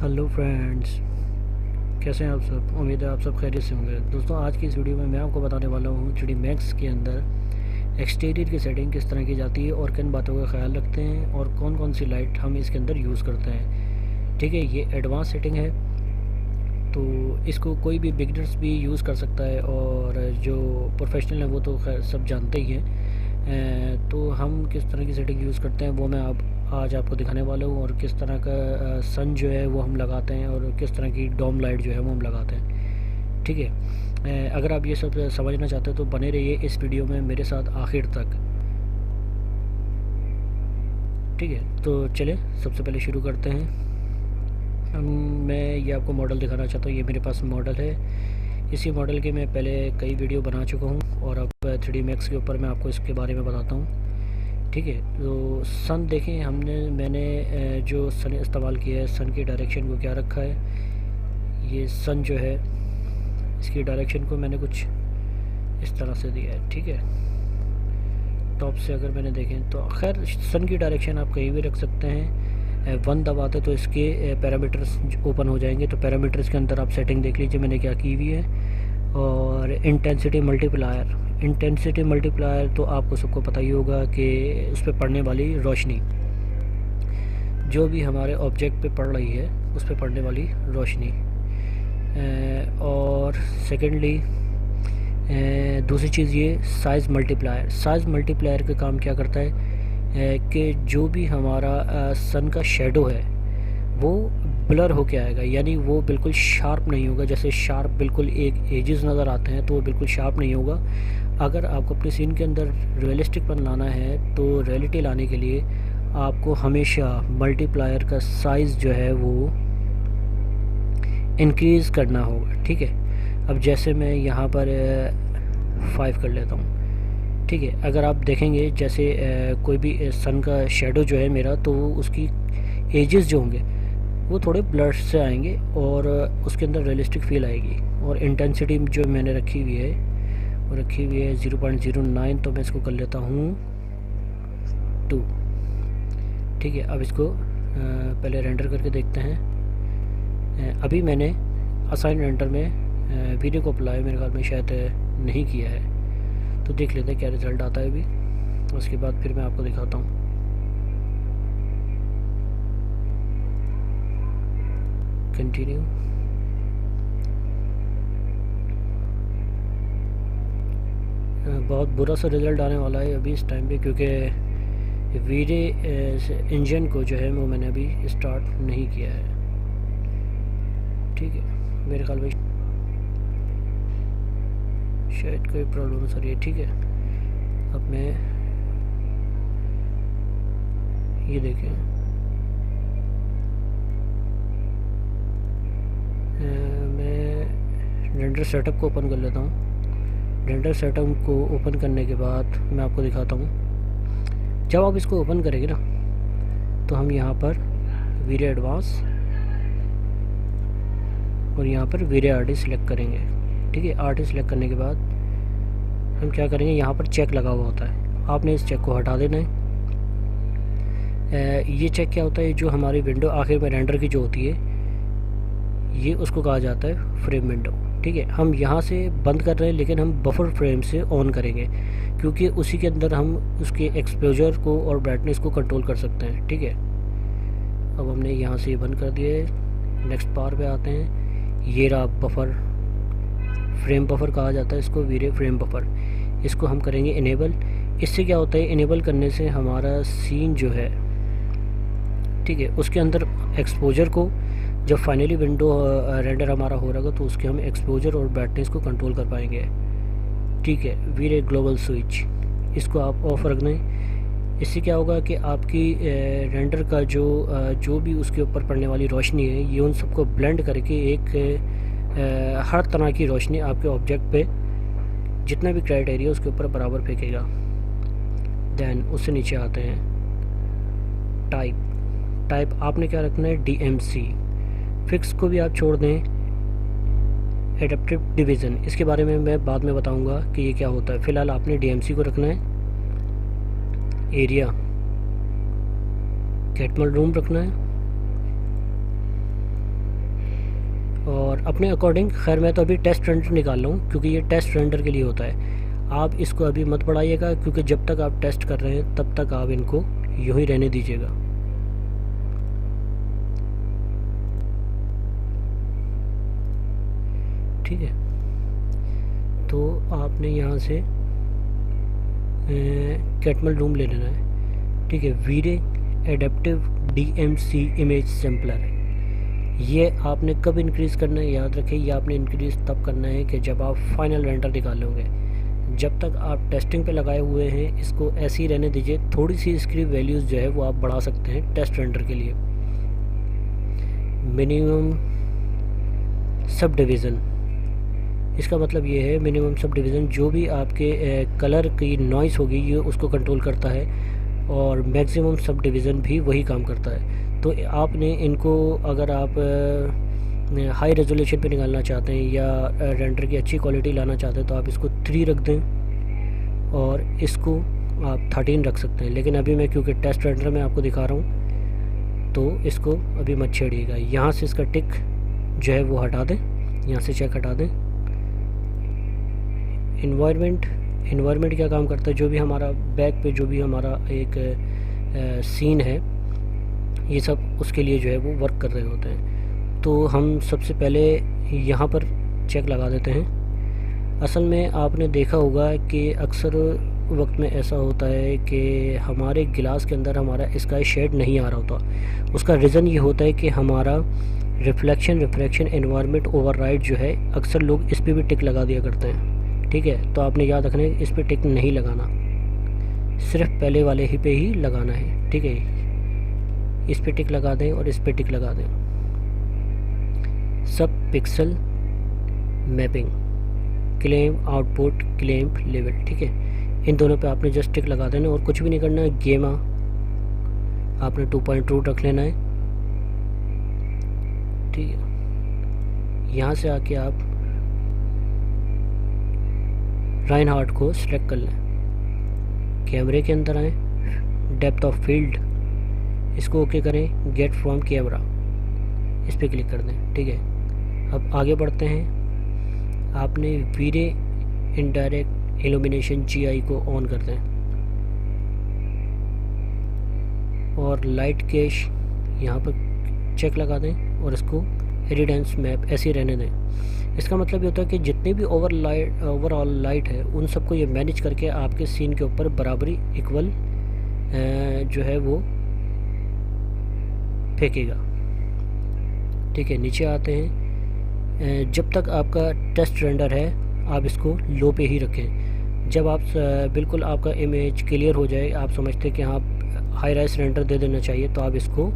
Hello friends, कैसे हैं आप सब। उम्मीद है आप सब खैरियत से होंगे। दोस्तों, आज की इस वीडियो में मैं आपको बताने वाला हूँ 3D Max के अंदर एक्सटीरियर की सेटिंग किस तरह की जाती है और किन बातों का ख्याल रखते हैं और कौन कौन सी लाइट हम इसके अंदर यूज़ करते हैं। ठीक है, ये एडवांस सेटिंग है तो इसको कोई भी बिगनर्स भी यूज़ कर सकता है और जो प्रोफेशनल है वो तो खैर सब जानते ही हैं। तो हम किस तरह की सेटिंग यूज़ करते हैं वो मैं आज आपको दिखाने वाला हूँ, और किस तरह का सन जो है वो हम लगाते हैं और किस तरह की डोम लाइट जो है वो हम लगाते हैं। ठीक है, अगर आप ये सब समझना चाहते हो तो बने रहिए इस वीडियो में मेरे साथ आखिर तक। ठीक है, तो चले सबसे पहले शुरू करते हैं। मैं ये आपको मॉडल दिखाना चाहता हूँ। ये मेरे पास मॉडल है। इसी मॉडल के मैं पहले कई वीडियो बना चुका हूँ और अब 3D Max के ऊपर मैं आपको इसके बारे में बताता हूँ। ठीक है, तो सन देखें, मैंने जो सन इस्तेमाल किया है, सन की डायरेक्शन को क्या रखा है। ये सन जो है इसकी डायरेक्शन को मैंने कुछ इस तरह से दिया है। ठीक है, टॉप से अगर मैंने देखें तो खैर सन की डायरेक्शन आप कहीं भी रख सकते हैं। वन दबाते तो इसके पैरामीटर्स ओपन हो जाएंगे। तो पैरामीटर्स के अंदर आप सेटिंग देख लीजिए मैंने क्या की हुई है। और इंटेंसिटी मल्टीप्लायर तो आपको सबको पता ही होगा कि उस पर पड़ने वाली रोशनी, जो भी हमारे ऑब्जेक्ट पे पड़ रही है उस पर पड़ने वाली रोशनी। और सेकेंडली दूसरी चीज़ ये साइज़ मल्टीप्लायर का काम क्या करता है कि जो भी हमारा सन का शेडो है वो ब्लर होके आएगा, यानी वो बिल्कुल शार्प नहीं होगा। जैसे शार्प बिल्कुल एक एजेस नज़र आते हैं तो वो बिल्कुल शार्प नहीं होगा। अगर आपको अपने सीन के अंदर रियलिस्टिकपन लाना है तो रियलिटी लाने के लिए आपको हमेशा मल्टीप्लायर का साइज़ जो है वो इंक्रीज़ करना होगा। ठीक है, अब जैसे मैं यहाँ पर 5 कर लेता हूँ। ठीक है, अगर आप देखेंगे जैसे कोई भी सन का शेडो जो है मेरा, तो उसकी एजेस जो होंगे वो थोड़े ब्लर से आएंगे और उसके अंदर रियलिस्टिक फील आएगी। और इंटेंसिटी जो मैंने रखी हुई है वो रखी हुई है 0.09, तो मैं इसको कर लेता हूँ 2। ठीक है, अब इसको पहले रेंडर करके देखते हैं। अभी मैंने असाइन रेंडर में वीडियो को अप्लाई मेरे ख्याल में शायद नहीं किया है, तो देख लेते हैं क्या रिज़ल्ट आता है अभी। उसके बाद फिर मैं आपको दिखाता हूँ। कंटिन्यू। बहुत बुरा सा रिज़ल्ट आने वाला है अभी इस टाइम पे, क्योंकि वीडियो इंजन को जो है वो मैंने अभी स्टार्ट नहीं किया है। ठीक है, मेरे ख्याल में शायद कोई प्रॉब्लम सर ये। ठीक है, अब मैं ये देखें, मैं रेंडर सेटअप को ओपन कर लेता हूँ। रेंडर सेटअप को ओपन करने के बाद मैं आपको दिखाता हूँ। जब आप इसको ओपन करेंगे ना तो हम यहाँ पर वीडियो एडवांस और यहाँ पर वीडियो आर्टिस्ट सेलेक्ट करेंगे। ठीक है, आर्टिस्ट सेलेक्ट करने के बाद हम क्या करेंगे, यहाँ पर चेक लगा हुआ होता है, आपने इस चेक को हटा देना है। ये चेक क्या होता है, जो हमारी विंडो आखिर में रेंडर की जो होती है ये उसको कहा जाता है फ्रेम विंडो। ठीक है, हम यहाँ से बंद कर रहे हैं लेकिन हम बफर फ्रेम से ऑन करेंगे, क्योंकि उसी के अंदर हम उसके एक्सपोजर को और ब्राइटनेस को कंट्रोल कर सकते हैं। ठीक है, अब हमने यहाँ से ये बंद कर दिया है। नेक्स्ट पार पे आते हैं। ये रहा बफर, फ्रेम बफर कहा जाता है इसको, वीडियो फ्रेम बफर। इसको हम करेंगे इनेबल। इससे क्या होता है, इनेबल करने से हमारा सीन जो है, ठीक है, उसके अंदर एक्सपोजर को जब फाइनली विंडो रेंडर हमारा हो रहा तो उसके हम एक्सपोजर और ब्राइटनेस को कंट्रोल कर पाएंगे। ठीक है, वीडियो ग्लोबल स्विच, इसको आप ऑफ रखना है। इससे क्या होगा कि आपकी रेंडर का जो भी उसके ऊपर पड़ने वाली रोशनी है ये उन सबको ब्लेंड करके एक हर तरह की रोशनी आपके ऑब्जेक्ट पे जितना भी क्राइटेरिया उसके ऊपर बराबर फेंकेगा। देन उससे नीचे आते हैं टाइप आपने क्या रखना है, DMC। फिक्स को भी आप छोड़ दें, एडेप्टिव डिवीज़न, इसके बारे में मैं बाद में बताऊंगा कि ये क्या होता है। फ़िलहाल आपने DMC को रखना है। एरिया कैटमल रूम रखना है। और अपने अकॉर्डिंग, खैर मैं तो अभी टेस्ट रेंडर निकाल रहा हूँ क्योंकि ये टेस्ट रेंडर के लिए होता है। आप इसको अभी मत बढ़ाइएगा क्योंकि जब तक आप टेस्ट कर रहे हैं तब तक आप इनको यूँ ही रहने दीजिएगा। ठीक है, तो आपने यहाँ से कैटमल रूम ले लेना है। ठीक है, वीरे एडेप्टिव DMC इमेज सैम्पलर, ये आपने कब इंक्रीज़ करना है याद रखें, ये आपने इंक्रीज़ तब करना है कि जब आप फाइनल रेंडर निकालोगे। जब तक आप टेस्टिंग पे लगाए हुए हैं इसको ऐसे ही रहने दीजिए। थोड़ी सी इसकी वैल्यूज़ जो है वो आप बढ़ा सकते हैं टेस्ट रेंडर के लिए। मिनिमम सब डिवीज़न, इसका मतलब ये है मिनिमम सब डिवीज़न जो भी आपके कलर की नॉइस होगी ये उसको कंट्रोल करता है, और मैक्सिमम सब डिवीज़न भी वही काम करता है। तो आपने इनको अगर आप हाई रेजोल्यूशन पे निकालना चाहते हैं या रेंडर की अच्छी क्वालिटी लाना चाहते हैं तो आप इसको 3 रख दें और इसको आप 13 रख सकते हैं। लेकिन अभी मैं क्योंकि टेस्ट रेंडर में आपको दिखा रहा हूँ तो इसको अभी मत छेड़िएगा। यहाँ से इसका टिक जो है वो हटा दें, यहाँ से चेक हटा दें। इन्वायरमेंट क्या काम करता है, जो भी हमारा बैक पे जो भी हमारा एक सीन है ये सब उसके लिए जो है वो वर्क कर रहे होते हैं। तो हम सबसे पहले यहाँ पर चेक लगा देते हैं। असल में आपने देखा होगा कि अक्सर वक्त में ऐसा होता है कि हमारे गिलास के अंदर हमारा स्काई शेड नहीं आ रहा होता। उसका रीज़न ये होता है कि हमारा रिफ्लेक्शन एनवायरनमेंट ओवरराइड जो है, अक्सर लोग इस पर भी टिक लगा दिया करते हैं। ठीक है, तो आपने याद रखना है इस पर टिक नहीं लगाना, सिर्फ पहले वाले ही पे ही लगाना है। ठीक है, इस पे टिक लगा दें और इस पे टिक लगा दें। सब pixel mapping, claim output, claim level. ठीक है, इन दोनों पे आपने जस्ट टिक लगा देना और कुछ भी नहीं करना है। गेमा आपने 2.2 रख लेना है। ठीक है, यहाँ से आके आप राइनहार्ट को सिलेक्ट कर लें, कैमरे के अंदर आएँ, डेप्थ ऑफ फील्ड इसको ओके करें, गेट फ्रॉम कैमरा इस पर क्लिक कर दें। ठीक है, अब आगे बढ़ते हैं। आपने वीरे इनडायरेक्ट इल्यूमिनेशन GI को ऑन कर दें और लाइट कैश यहाँ पर चेक लगा दें और इसको एरिडेंस मैप ऐसे रहने दें। इसका मतलब ये होता है कि जितनी भी ओवरऑल लाइट है उन सबको ये मैनेज करके आपके सीन के ऊपर बराबरी इक्वल जो है वो फेंकेगा। ठीक है, नीचे आते हैं। जब तक आपका टेस्ट रेंडर है आप इसको लो पे ही रखें। जब आप बिल्कुल आपका इमेज क्लियर हो जाए, आप समझते हैं कि हाँ हाई राइस रेंडर दे देना चाहिए, तो आप इसको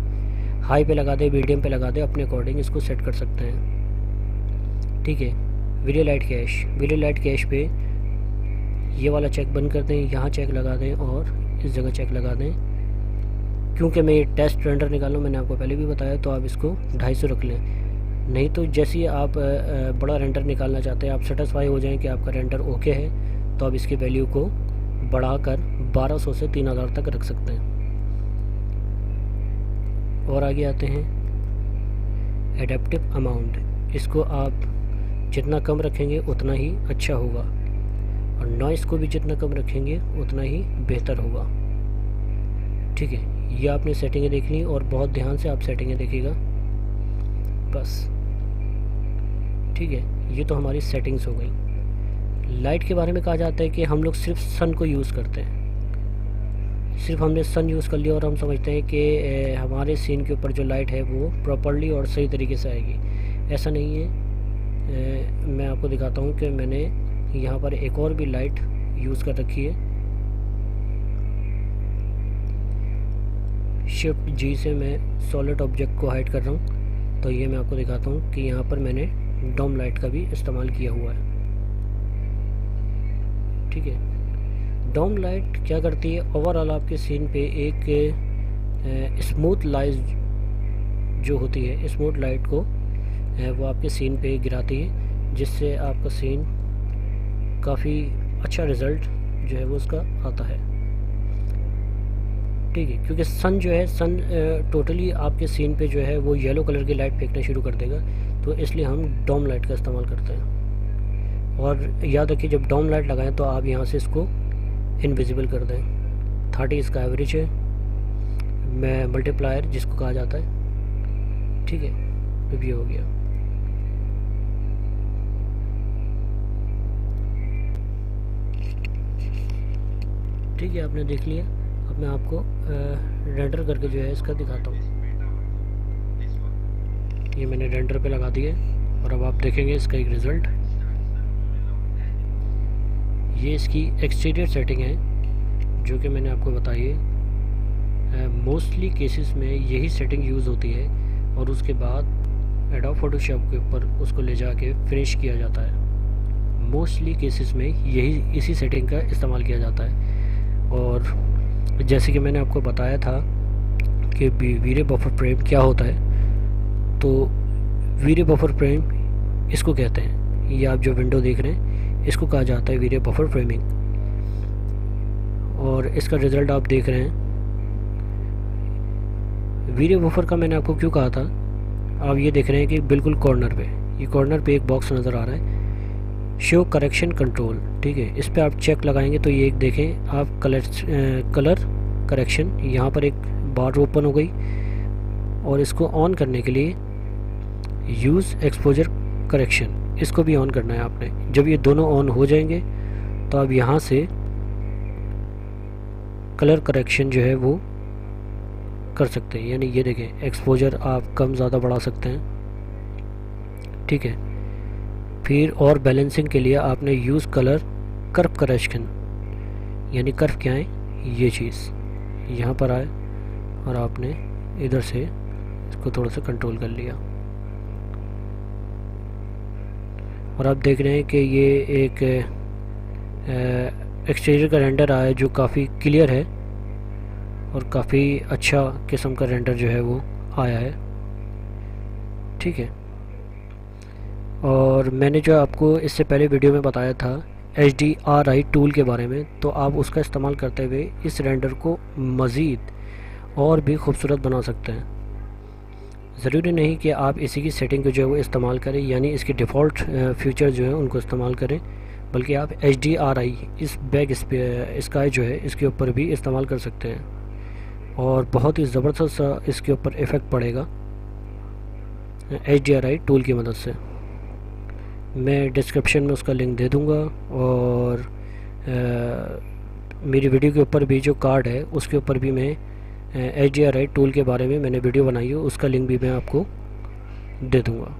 हाई पे लगा दें, मीडियम पे लगा दें, अपने अकॉर्डिंग इसको सेट कर सकते हैं। ठीक है, वीडियो लाइट कैश पे ये वाला चेक बंद कर दें, यहाँ चेक लगा दें और इस जगह चेक लगा दें। क्योंकि मैं ये टेस्ट रेंडर निकालूँ, मैंने आपको पहले भी बताया, तो आप इसको 250 रख लें। नहीं तो जैसे ही आप बड़ा रेंडर निकालना चाहते हैं, आप सेटिस्फाई हो जाएं कि आपका रेंडर ओके है, तो आप इसकी वैल्यू को बढ़ाकर 1200 से 3000 तक रख सकते हैं। और आगे आते हैं एडेप्टिव अमाउंट, इसको आप जितना कम रखेंगे उतना ही अच्छा होगा और नॉइस को भी जितना कम रखेंगे उतना ही बेहतर होगा। ठीक है, ये आपने सेटिंगें देख ली और बहुत ध्यान से आप सेटिंगें देखिएगा बस। ठीक है, ये तो हमारी सेटिंग्स हो गई। लाइट के बारे में कहा जाता है कि हम लोग सिर्फ सन को यूज़ करते हैं, सिर्फ हमने सन यूज़ कर लिया और हम समझते हैं कि हमारे सीन के ऊपर जो लाइट है वो प्रॉपर्ली और सही तरीके से आएगी। ऐसा नहीं है। मैं आपको दिखाता हूँ कि मैंने यहाँ पर एक और भी लाइट यूज़ कर रखी है। शिफ्ट G से मैं सॉलिड ऑब्जेक्ट को हाइड कर रहा हूँ, तो ये मैं आपको दिखाता हूँ कि यहाँ पर मैंने डॉम लाइट का भी इस्तेमाल किया हुआ है। ठीक है, डॉम लाइट क्या करती है, ओवरऑल आपके सीन पे एक स्मूथ लाइट जो होती है, स्मूथ लाइट को वो आपके सीन पे गिराती है, जिससे आपका सीन काफ़ी अच्छा रिज़ल्ट जो है वो उसका आता है। ठीक है, क्योंकि सन जो है, सन टोटली आपके सीन पे जो है वो येलो कलर की लाइट फेंकना शुरू कर देगा, तो इसलिए हम डॉम लाइट का इस्तेमाल करते हैं। और याद रखिए जब डॉम लाइट लगाएं तो आप यहाँ से इसको इनविजिबल कर दें। 30 इसका एवरेज है, मैं मल्टीप्लायर जिसको कहा जाता है, ठीक है। अब ये हो गया। ठीक है, आपने देख लिया। अब मैं आपको रेंडर करके जो है इसका दिखाता हूँ। ये मैंने रेंडर पे लगा दिया और अब आप देखेंगे इसका एक रिज़ल्ट। ये इसकी एक्सटीरियर सेटिंग है जो कि मैंने आपको बताई है। मोस्टली केसेस में यही सेटिंग यूज़ होती है और उसके बाद एडोब फोटोशॉप के ऊपर उसको ले जाके फिनिश किया जाता है। मोस्टली केसेस में यही इसी सेटिंग का इस्तेमाल किया जाता है। और जैसे कि मैंने आपको बताया था कि वीडियो बफर फ्रेम क्या होता है, तो वीडियो बफर फ्रेम इसको कहते हैं। ये आप जो विंडो देख रहे हैं इसको कहा जाता है वीडियो बफर फ्रेमिंग। और इसका रिज़ल्ट आप देख रहे हैं। वीडियो बफर का मैंने आपको क्यों कहा था, आप ये देख रहे हैं कि बिल्कुल कॉर्नर पे, ये कॉर्नर पे एक बॉक्स नज़र आ रहा है, शो करेक्शन कंट्रोल, ठीक है। इस पर आप चेक लगाएंगे तो ये एक देखें आप कलर करेक्शन, यहाँ पर एक बार ओपन हो गई। और इसको ऑन करने के लिए यूज़ एक्सपोजर करेक्शन, इसको भी ऑन करना है आपने। जब ये दोनों ऑन हो जाएंगे तो आप यहाँ से कलर करेक्शन जो है वो कर सकते हैं। यानी ये देखें एक्सपोजर आप कम ज़्यादा बढ़ा सकते हैं, ठीक है। फिर और बैलेंसिंग के लिए आपने यूज़ कलर कर्व करेक्शन, यानी कर्व क्या है, ये चीज़ यहाँ पर आए और आपने इधर से इसको थोड़ा सा कंट्रोल कर लिया। और आप देख रहे हैं कि ये एक एक्सटीरियर का रेंडर आया जो काफ़ी क्लियर है और काफ़ी अच्छा किस्म का रेंडर जो है वो आया है, ठीक है। और मैंने जो आपको इससे पहले वीडियो में बताया था HDRI टूल के बारे में, तो आप उसका इस्तेमाल करते हुए इस रेंडर को मज़ीद और भी खूबसूरत बना सकते हैं। ज़रूरी नहीं कि आप इसी की सेटिंग को जो है वो इस्तेमाल करें, यानी इसके डिफ़ॉल्ट फीचर जो है उनको इस्तेमाल करें, बल्कि आप HDRI इस बैक स्काई जो है इसके ऊपर भी इस्तेमाल कर सकते हैं और बहुत ही ज़बरदस्त सा इसके ऊपर इफ़ेक्ट पड़ेगा HDRI टूल की मदद से। मैं डिस्क्रिप्शन में उसका लिंक दे दूँगा और मेरी वीडियो के ऊपर भी जो कार्ड है उसके ऊपर भी मैं HDRI टूल के बारे में मैंने वीडियो बनाई है, उसका लिंक भी मैं आपको दे दूँगा।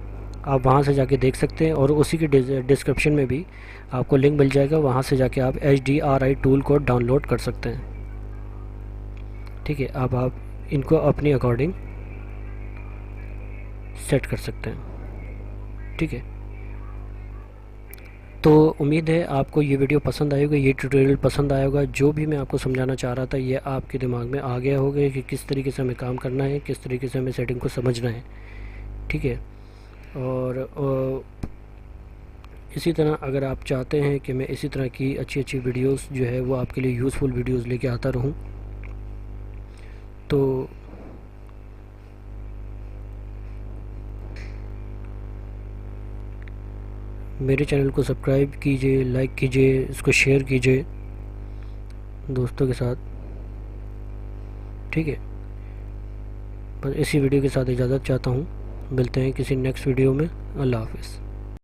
आप वहाँ से जाके देख सकते हैं और उसी की डिस्क्रिप्शन में भी आपको लिंक मिल जाएगा, वहाँ से जाके आप HDRI टूल को डाउनलोड कर सकते हैं, ठीक है। अब आप इनको अपनी अकॉर्डिंग सेट कर सकते हैं, ठीक है। तो उम्मीद है आपको ये वीडियो पसंद आई होगी, ये ट्यूटोरियल पसंद आया होगा। जो भी मैं आपको समझाना चाह रहा था ये आपके दिमाग में आ गया होगा कि किस तरीके से हमें काम करना है, किस तरीके से हमें सेटिंग को समझना है, ठीक है। और इसी तरह अगर आप चाहते हैं कि मैं इसी तरह की अच्छी अच्छी वीडियोस जो है वो आपके लिए यूज़फुल वीडियोस लेके आता रहूं, तो मेरे चैनल को सब्सक्राइब कीजिए, लाइक कीजिए, इसको शेयर कीजिए दोस्तों के साथ, ठीक है। बस इसी वीडियो के साथ इजाज़त चाहता हूँ, मिलते हैं किसी नेक्स्ट वीडियो में। अल्लाह हाफ़िज़।